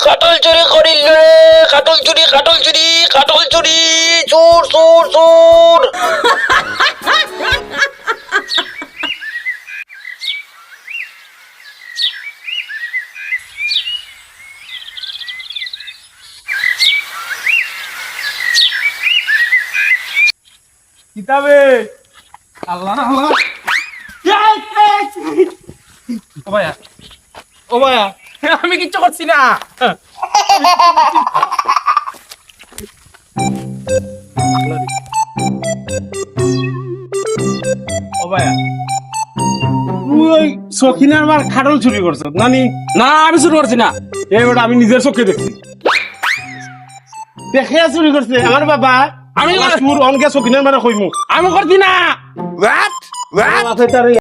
কাটল চুরি করিল রে, কাটল চুরি, কাটল চুরি, কাটল চুরি, চোর চোর চোর। কিতাবে আল্লাহ আল্লাহ ও ভাইয়া, ও ভাইয়া, আমি কিচ্ছু করছি না। ও ভাইয়া, তুই ওই সখিনার মার খাটল চুরি করছ নানি? না আমি শুরু করছি না। এবার আমি নিজের চোখে দেখছি, দেখে চুরি করছে আমার বাবা। আমি চুর অনকে সখিনার মারে কইমু আমি করছি না। মাথায় তার